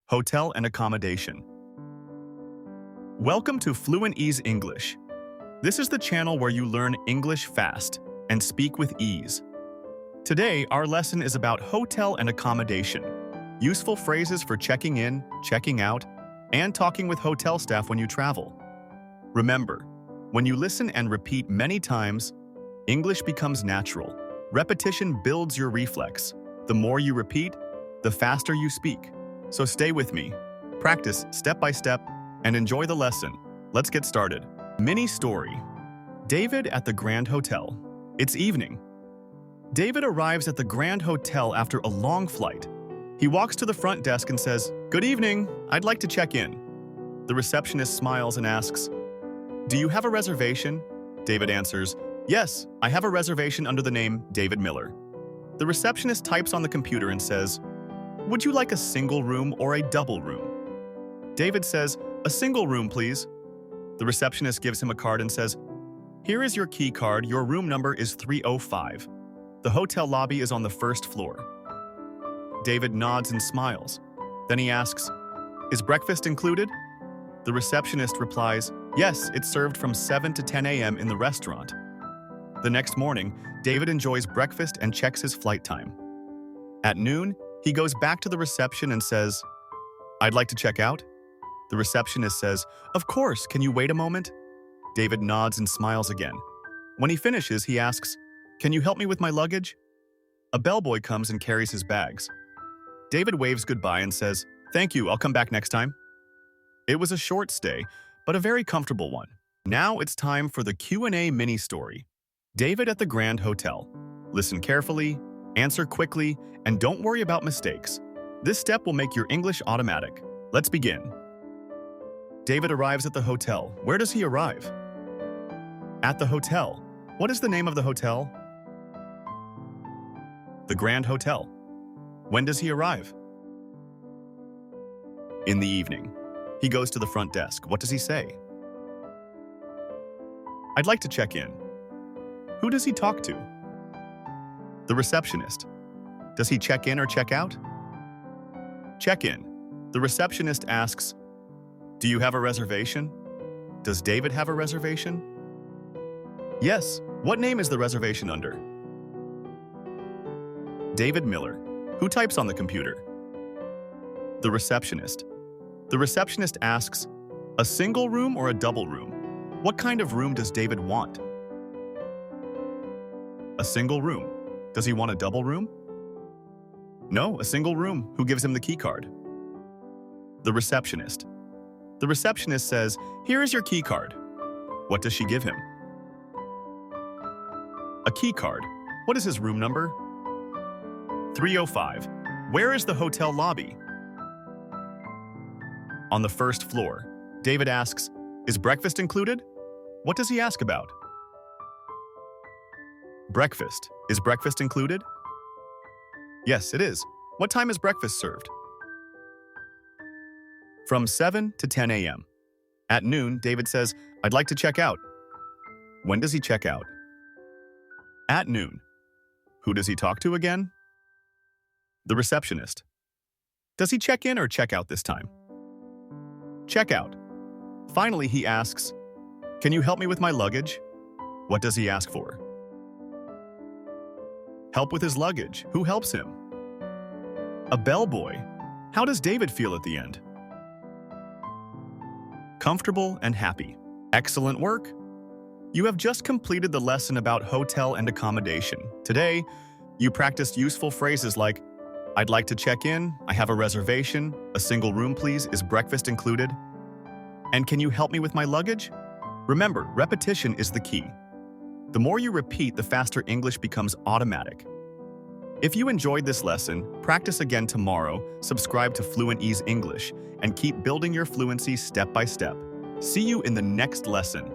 Hotel and accommodation. Welcome to FluentEase English. This is the channel where you learn English fast and speak with ease. Today, our lesson is about hotel and accommodation, useful phrases for checking in, checking out, and talking with hotel staff when you travel. Remember, when you listen and repeat many times, English becomes natural. Repetition builds your reflex. The more you repeat, the faster you speak. So stay with me, practice step by step, and enjoy the lesson. Let's get started. Mini story. David at the Grand Hotel. It's evening. David arrives at the Grand Hotel after a long flight. He walks to the front desk and says, "Good evening, I'd like to check in." The receptionist smiles and asks, "Do you have a reservation?" David answers, "Yes, I have a reservation under the name David Miller." The receptionist types on the computer and says, "Would you like a single room or a double room?" David says, "A single room, please." The receptionist gives him a card and says, "Here is your key card. Your room number is 305. The hotel lobby is on the first floor." David nods and smiles. Then he asks, "Is breakfast included?" The receptionist replies, "Yes, it's served from 7 to 10 a.m. in the restaurant." The next morning, David enjoys breakfast and checks his flight time. At noon, he goes back to the reception and says, "I'd like to check out." The receptionist says, "Of course, can you wait a moment?" David nods and smiles again. When he finishes, he asks, "Can you help me with my luggage?" A bellboy comes and carries his bags. David waves goodbye and says, "Thank you, I'll come back next time." It was a short stay, but a very comfortable one. Now it's time for the Q&A mini story. David at the Grand Hotel. Listen carefully, answer quickly, and don't worry about mistakes. This step will make your English automatic. Let's begin. David arrives at the hotel. Where does he arrive? At the hotel. What is the name of the hotel? The Grand Hotel. When does he arrive? In the evening. He goes to the front desk. What does he say? "I'd like to check in." Who does he talk to? The receptionist. Does he check in or check out? Check in. The receptionist asks, "Do you have a reservation?" Does David have a reservation? Yes. What name is the reservation under? David Miller. Who types on the computer? The receptionist. The receptionist asks, "A single room or a double room?" What kind of room does David want? A single room. Does he want a double room? No, a single room. Who gives him the key card? The receptionist. The receptionist says, "Here is your key card." What does she give him? A key card. What is his room number? 305. Where is the hotel lobby? On the first floor. David asks, "Is breakfast included?" What does he ask about? Breakfast. Is breakfast included? Yes, it is. What time is breakfast served? From 7 to 10 a.m. At noon, David says, "I'd like to check out." When does he check out? At noon. Who does he talk to again? The receptionist. Does he check in or check out this time? Check out. Finally, he asks, "Can you help me with my luggage?" What does he ask for? Help with his luggage. Who helps him? A bellboy. How does David feel at the end? Comfortable and happy. Excellent work! You have just completed the lesson about hotel and accommodation. Today, you practiced useful phrases like, "I'd like to check in," "I have a reservation," "A single room please," "Is breakfast included?" And "Can you help me with my luggage?" Remember, repetition is the key. The more you repeat, the faster English becomes automatic. If you enjoyed this lesson, practice again tomorrow, subscribe to FluentEase English, and keep building your fluency step by step. See you in the next lesson.